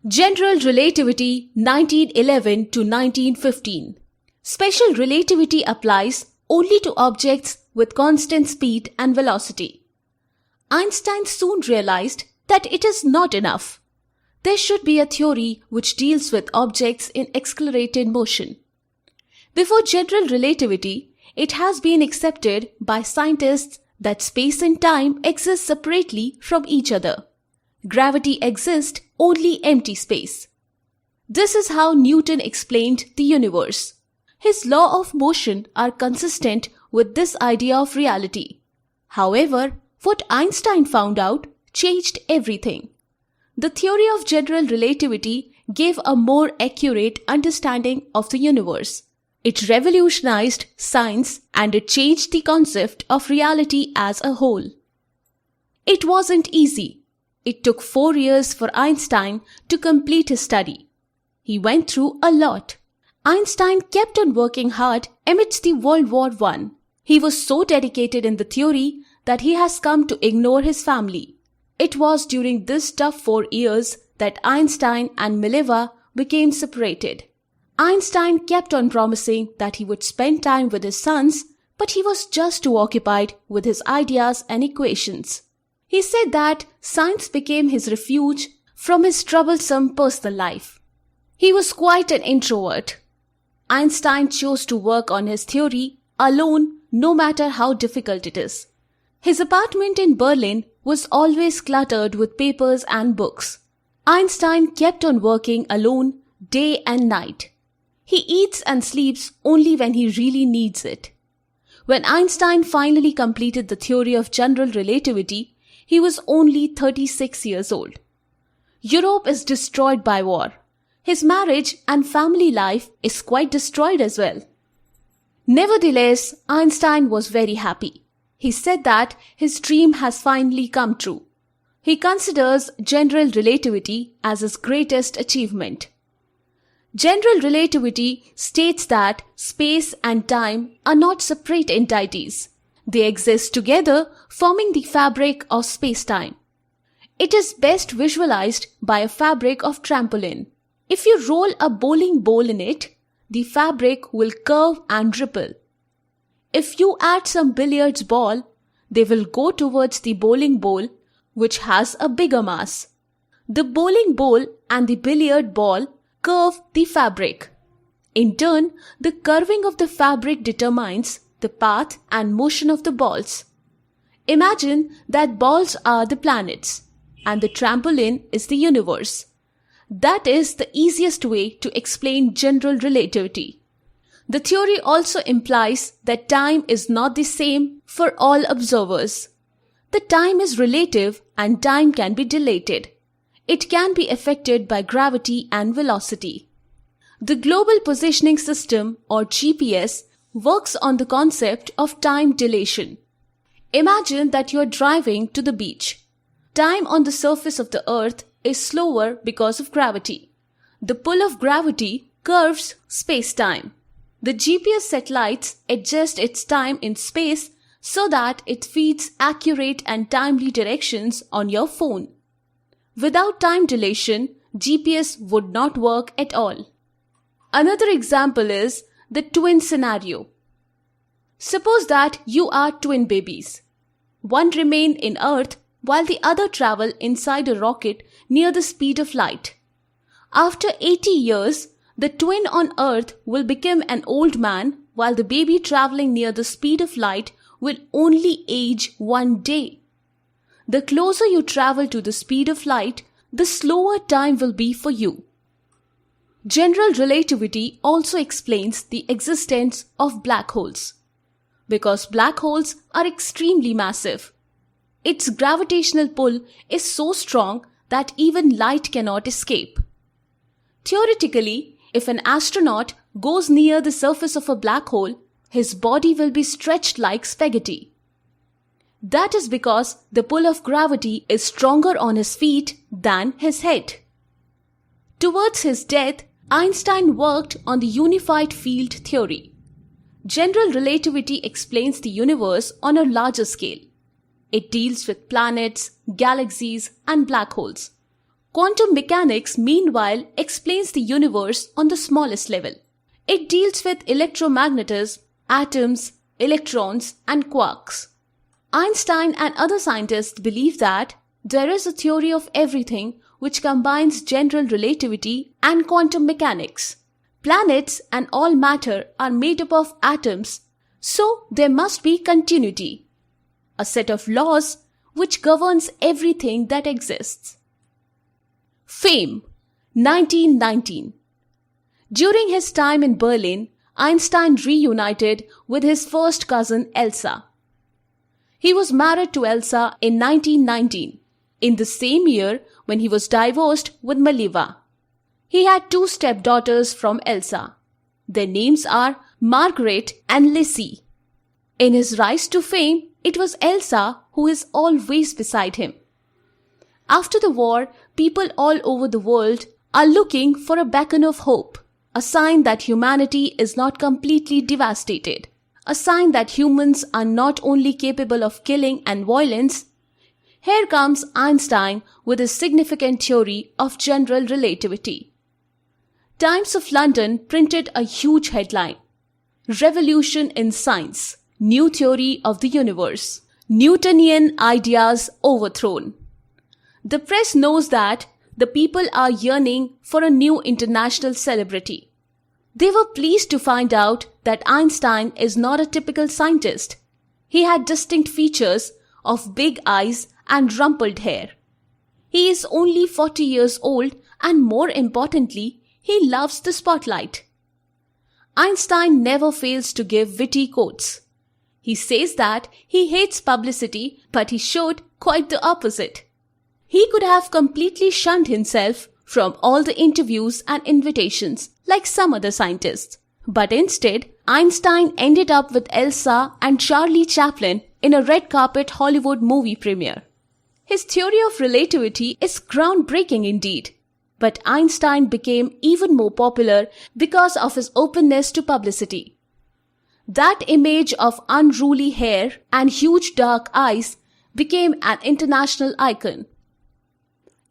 General Relativity 1911 to 1915. Special relativity applies only to objects with constant speed and velocity. Einstein soon realized that it is not enough. There should be a theory which deals with objects in accelerated motion. Before general relativity, it has been accepted by scientists that space and time exist separately from each other. Gravity exists only empty space. This is how Newton explained the universe. His law of motion are consistent with this idea of reality. However, what Einstein found out changed everything. The theory of general relativity gave a more accurate understanding of the universe. It revolutionized science and it changed the concept of reality as a whole. It wasn't easy. It took 4 years for Einstein to complete his study. He went through a lot. Einstein kept on working hard amidst the World War I. He was so dedicated in the theory that he has come to ignore his family. It was during this tough 4 years that Einstein and Mileva became separated. Einstein kept on promising that he would spend time with his sons, but he was just too occupied with his ideas and equations. He said that science became his refuge from his troublesome personal life. He was quite an introvert. Einstein chose to work on his theory alone, no matter how difficult it is. His apartment in Berlin was always cluttered with papers and books. Einstein kept on working alone day and night. He eats and sleeps only when he really needs it. When Einstein finally completed the theory of general relativity, he was only 36 years old. Europe is destroyed by war. His marriage and family life is quite destroyed as well. Nevertheless, Einstein was very happy. He said that his dream has finally come true. He considers general relativity as his greatest achievement. General relativity states that space and time are not separate entities. They exist together, forming the fabric of space-time. It is best visualized by a fabric of trampoline. If you roll a bowling ball in it, the fabric will curve and ripple. If you add some billiards ball, they will go towards the bowling ball, which has a bigger mass. The bowling ball and the billiard ball curve the fabric. In turn, the curving of the fabric determines the path and motion of the balls. Imagine that balls are the planets and the trampoline is the universe. That is the easiest way to explain general relativity. The theory also implies that time is not the same for all observers. The time is relative and time can be dilated. It can be affected by gravity and velocity. The Global Positioning System or GPS works on the concept of time dilation. Imagine that you are driving to the beach. Time on the surface of the earth is slower because of gravity. The pull of gravity curves space-time. The GPS satellites adjust its time in space so that it feeds accurate and timely directions on your phone. Without time dilation, GPS would not work at all. Another example is the twin scenario. Suppose that you are twin babies. One remain in Earth while the other travel inside a rocket near the speed of light. After 80 years, the twin on Earth will become an old man while the baby traveling near the speed of light will only age 1 day. The closer you travel to the speed of light, the slower time will be for you. General relativity also explains the existence of black holes. Because black holes are extremely massive. Its gravitational pull is so strong that even light cannot escape. Theoretically, if an astronaut goes near the surface of a black hole, his body will be stretched like spaghetti. That is because the pull of gravity is stronger on his feet than his head. Towards his death, Einstein worked on the unified field theory. General relativity explains the universe on a larger scale. It deals with planets, galaxies, and black holes. Quantum mechanics, meanwhile, explains the universe on the smallest level. It deals with electromagnetism, atoms, electrons, and quarks. Einstein and other scientists believe that there is a theory of everything which combines general relativity and quantum mechanics. Planets and all matter are made up of atoms, so there must be continuity, a set of laws which governs everything that exists. Fame, 1919. During his time in Berlin, Einstein reunited with his first cousin Elsa. He was married to Elsa in 1919, in the same year when he was divorced with Mileva. He had two stepdaughters from Elsa. Their names are Margaret and Lizzie. In his rise to fame, it was Elsa who is always beside him. After the war, people all over the world are looking for a beacon of hope, a sign that humanity is not completely devastated, a sign that humans are not only capable of killing and violence. Here comes Einstein with his significant theory of general relativity. Times of London printed a huge headline: Revolution in Science, New Theory of the Universe, Newtonian Ideas Overthrown. The press knows that the people are yearning for a new international celebrity. They were pleased to find out that Einstein is not a typical scientist. He had distinct features of big eyes and rumpled hair. He is only 40 years old, and more importantly, he loves the spotlight. Einstein never fails to give witty quotes. He says that he hates publicity, but he showed quite the opposite. He could have completely shunned himself from all the interviews and invitations like some other scientists. But instead, Einstein ended up with Elsa and Charlie Chaplin in a red carpet Hollywood movie premiere. His theory of relativity is groundbreaking indeed. But Einstein became even more popular because of his openness to publicity. That image of unruly hair and huge dark eyes became an international icon.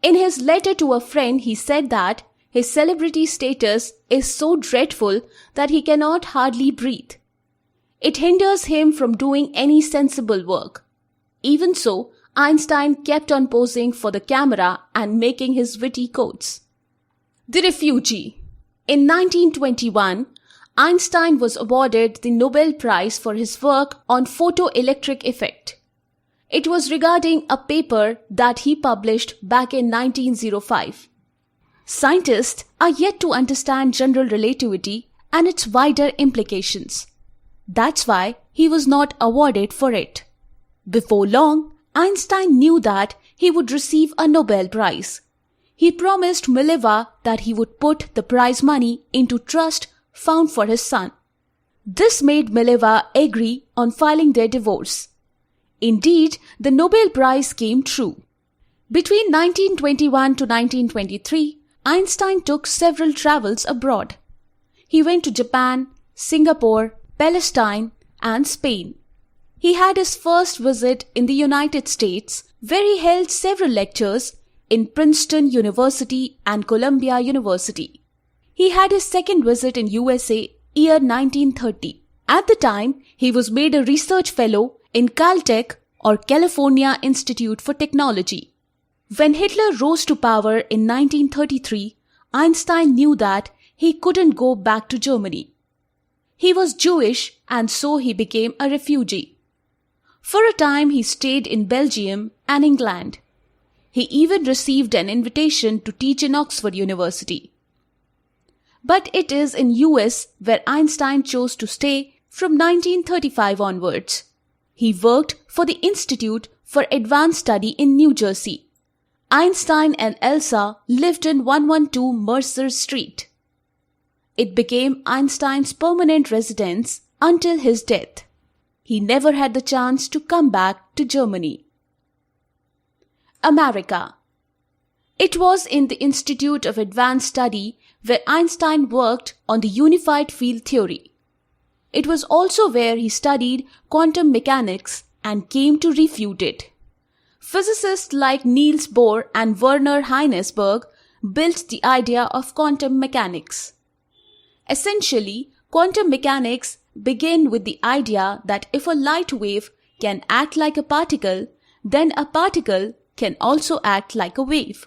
In his letter to a friend, he said that his celebrity status is so dreadful that he cannot hardly breathe. It hinders him from doing any sensible work. Even so, Einstein kept on posing for the camera and making his witty quotes. The Refugee. In 1921, Einstein was awarded the Nobel Prize for his work on photoelectric effect. It was regarding a paper that he published back in 1905. Scientists are yet to understand general relativity and its wider implications. That's why he was not awarded for it. Before long, Einstein knew that he would receive a Nobel Prize. He promised Mileva that he would put the prize money into trust found for his son. This made Mileva agree on filing their divorce. Indeed, the Nobel Prize came true. Between 1921 to 1923, Einstein took several travels abroad. He went to Japan, Singapore, Palestine, and Spain. He had his first visit in the United States, where he held several lectures in Princeton University and Columbia University. He had his second visit in USA year 1930. At the time, he was made a research fellow in Caltech or California Institute for Technology. When Hitler rose to power in 1933, Einstein knew that he couldn't go back to Germany. He was Jewish and so he became a refugee. For a time he stayed in Belgium and England. He even received an invitation to teach in Oxford University. But it is in US where Einstein chose to stay from 1935 onwards. He worked for the Institute for Advanced Study in New Jersey. Einstein and Elsa lived in 112 Mercer Street. It became Einstein's permanent residence until his death. He never had the chance to come back to Germany. America. It was in the Institute of Advanced Study where Einstein worked on the unified field theory. It was also where he studied quantum mechanics and came to refute it. Physicists like Niels Bohr and Werner Heisenberg built the idea of quantum mechanics. Essentially, quantum mechanics begin with the idea that if a light wave can act like a particle, then a particle can also act like a wave.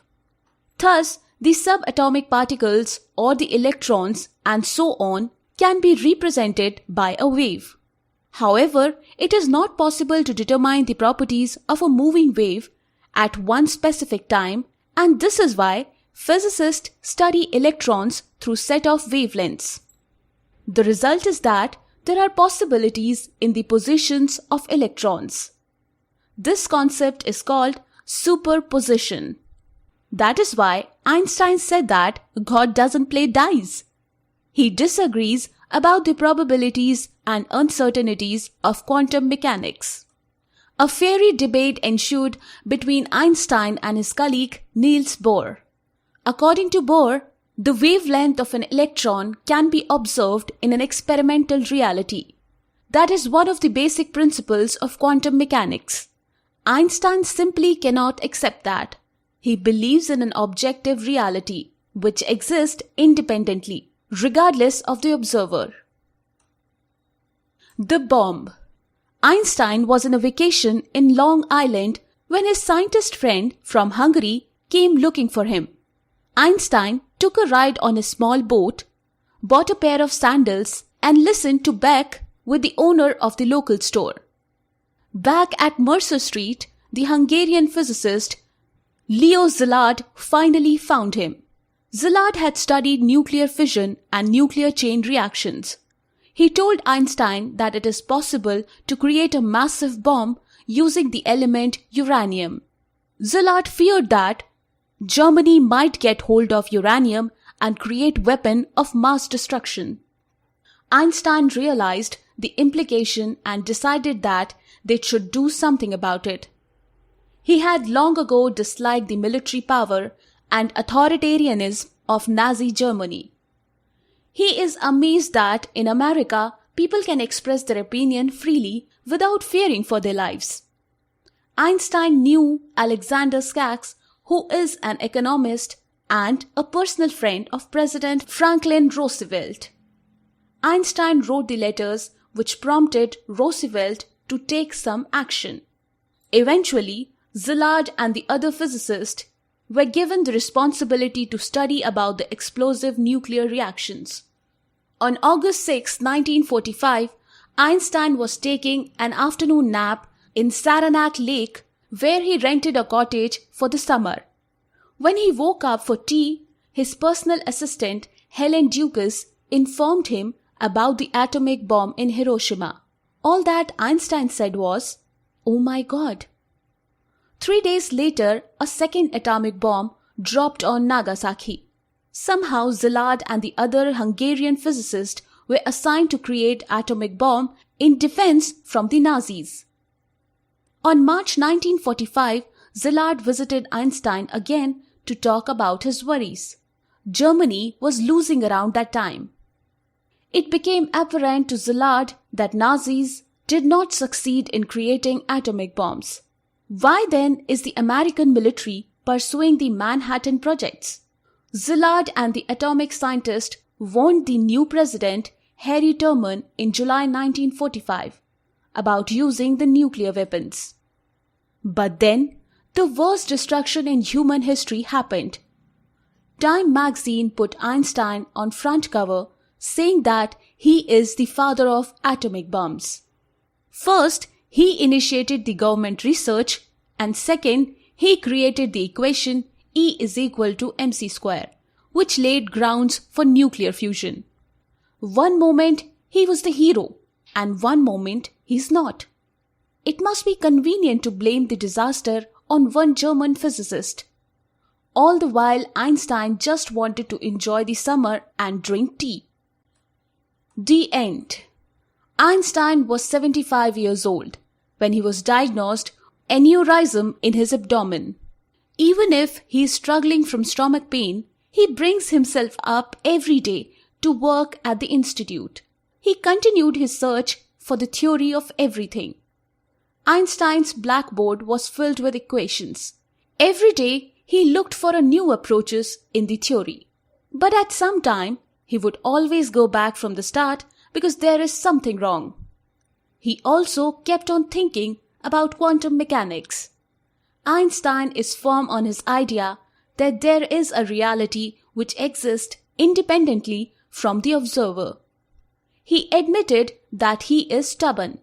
Thus, the subatomic particles or the electrons and so on can be represented by a wave. However, it is not possible to determine the properties of a moving wave at one specific time, and this is why physicists study electrons through set of wavelengths. The result is that there are possibilities in the positions of electrons. This concept is called superposition. That is why Einstein said that God doesn't play dice. He disagrees about the probabilities and uncertainties of quantum mechanics. A fiery debate ensued between Einstein and his colleague Niels Bohr. According to Bohr, the wavelength of an electron can be observed in an experimental reality. That is one of the basic principles of quantum mechanics. Einstein simply cannot accept that. He believes in an objective reality which exists independently, regardless of the observer. The bomb. Einstein was on a vacation in Long Island when his scientist friend from Hungary came looking for him. Einstein took a ride on a small boat, bought a pair of sandals, and listened to Beck with the owner of the local store. Back at Mercer Street, the Hungarian physicist Leo Szilard finally found him. Szilard had studied nuclear fission and nuclear chain reactions. He told Einstein that it is possible to create a massive bomb using the element uranium. Szilard feared that Germany might get hold of uranium and create weapon of mass destruction. Einstein realized the implication and decided that they should do something about it. He had long ago disliked the military power and authoritarianism of Nazi Germany. He is amazed that in America, people can express their opinion freely without fearing for their lives. Einstein knew Alexander Sachs, who is an economist and a personal friend of President Franklin Roosevelt. Einstein wrote the letters which prompted Roosevelt to take some action. Eventually, Szilard and the other physicists were given the responsibility to study about the explosive nuclear reactions. On August 6, 1945, Einstein was taking an afternoon nap in Saranac Lake, where he rented a cottage for the summer. When he woke up for tea, his personal assistant, Helen Dukas, informed him about the atomic bomb in Hiroshima. All that Einstein said was, "Oh my God." 3 days later, a second atomic bomb dropped on Nagasaki. Somehow, Szilard and the other Hungarian physicists were assigned to create atomic bomb in defense from the Nazis. On March 1945, Szilard visited Einstein again to talk about his worries. Germany was losing around that time. It became apparent to Szilard that Nazis did not succeed in creating atomic bombs. Why then is the American military pursuing the Manhattan projects? Szilard and the atomic scientist warned the new president, Harry Truman, in July 1945 about using the nuclear weapons. But then, the worst destruction in human history happened. Time magazine put Einstein on front cover, saying that he is the father of atomic bombs. First, he initiated the government research, and second, he created the equation E is equal to mc square, which laid grounds for nuclear fusion. One moment he was the hero, and one moment he's not. It must be convenient to blame the disaster on one German physicist. All the while, Einstein just wanted to enjoy the summer and drink tea. The end. Einstein was 75 years old when he was diagnosed aneurysm in his abdomen. Even if he is struggling from stomach pain, he brings himself up every day to work at the institute. He continued his search for the theory of everything. Einstein's blackboard was filled with equations. Every day, he looked for a new approaches in the theory. But at some time, he would always go back from the start because there is something wrong. He also kept on thinking about quantum mechanics. Einstein is firm on his idea that there is a reality which exists independently from the observer. He admitted that he is stubborn.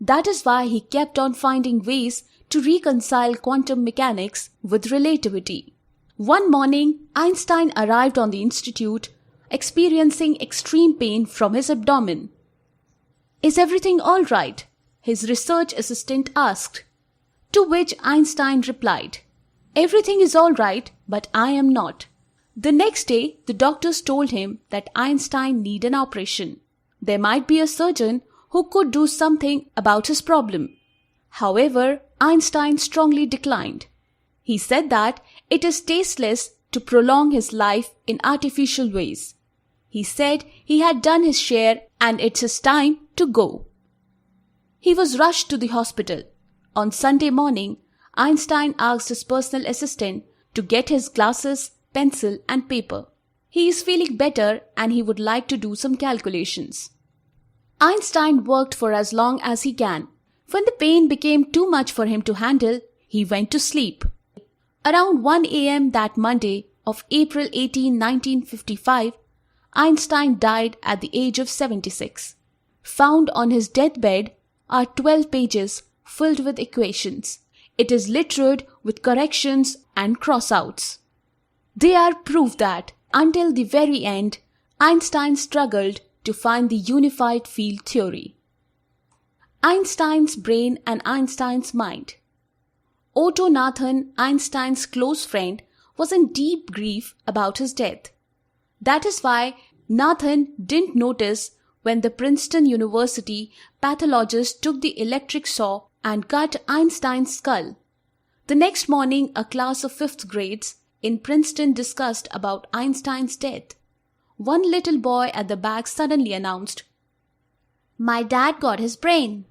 That is why he kept on finding ways to reconcile quantum mechanics with relativity. One morning, Einstein arrived on the institute experiencing extreme pain from his abdomen. "Is everything all right?" his research assistant asked. To which Einstein replied, "Everything is all right, but I am not." The next day, the doctors told him that Einstein needed an operation. There might be a surgeon who could do something about his problem. However, Einstein strongly declined. He said that it is tasteless to prolong his life in artificial ways. He said he had done his share and it's his time to go. He was rushed to the hospital. On Sunday morning, Einstein asked his personal assistant to get his glasses, pencil and paper. He is feeling better and he would like to do some calculations. Einstein worked for as long as he can. When the pain became too much for him to handle, he went to sleep. Around 1 a.m. that Monday of April 18, 1955, Einstein died at the age of 76. Found on his deathbed are 12 pages filled with equations. It is littered with corrections and cross-outs. They are proof that, until the very end, Einstein struggled to find the unified field theory. Einstein's brain and Einstein's mind. Otto Nathan, Einstein's close friend, was in deep grief about his death. That is why Nathan didn't notice when the Princeton University pathologist took the electric saw and cut Einstein's skull. The next morning, a class of 5th grades in Princeton discussed about Einstein's death. One little boy at the back suddenly announced, "My dad got his brain."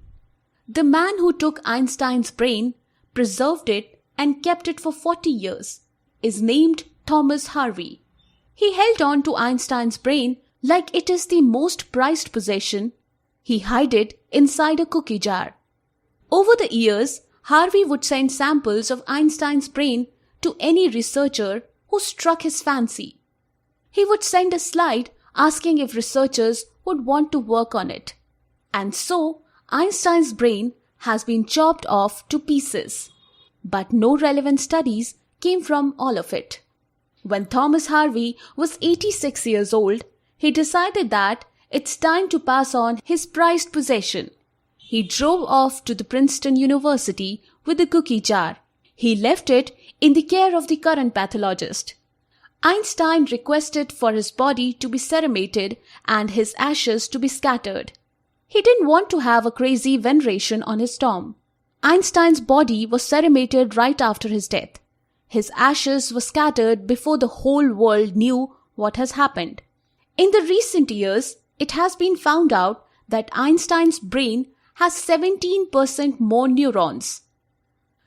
The man who took Einstein's brain, preserved it and kept it for 40 years, is named Thomas Harvey. He held on to Einstein's brain like it is the most prized possession. He hid it inside a cookie jar. Over the years, Harvey would send samples of Einstein's brain to any researcher who struck his fancy. He would send a slide asking if researchers would want to work on it. And so, Einstein's brain has been chopped off to pieces. But no relevant studies came from all of it. When Thomas Harvey was 86 years old, he decided that it's time to pass on his prized possession. He drove off to the Princeton University with the cookie jar. He left it in the care of the current pathologist. Einstein requested for his body to be cremated and his ashes to be scattered. He didn't want to have a crazy veneration on his tomb. Einstein's body was cremated right after his death. His ashes were scattered before the whole world knew what has happened. In the recent years, it has been found out that Einstein's brain has 17% more neurons.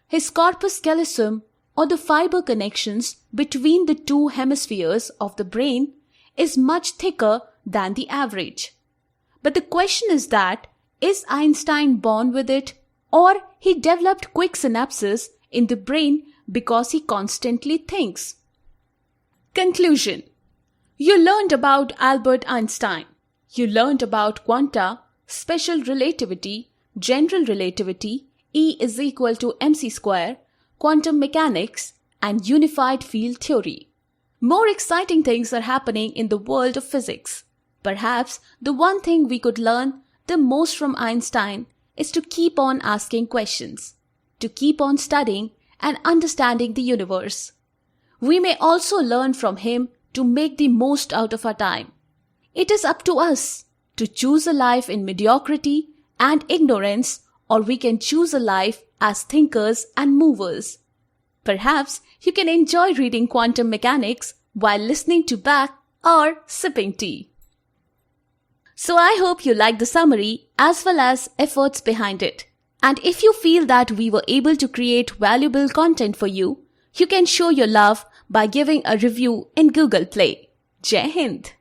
His corpus callosum, or the fiber connections between the two hemispheres of the brain, is much thicker than the average. But the question is that, is Einstein born with it, or he developed quick synapses in the brain because he constantly thinks? Conclusion. You learned about Albert Einstein. You learned about quanta, special relativity, general relativity, E is equal to mc square, quantum mechanics, and unified field theory. More exciting things are happening in the world of physics. Perhaps the one thing we could learn the most from Einstein is to keep on asking questions, to keep on studying and understanding the universe. We may also learn from him to make the most out of our time. It is up to us to choose a life in mediocrity and ignorance, or we can choose a life as thinkers and movers. Perhaps you can enjoy reading quantum mechanics while listening to Bach or sipping tea. So I hope you like the summary as well as efforts behind it. And if you feel that we were able to create valuable content for you, you can show your love by giving a review in Google Play. Jai Hind!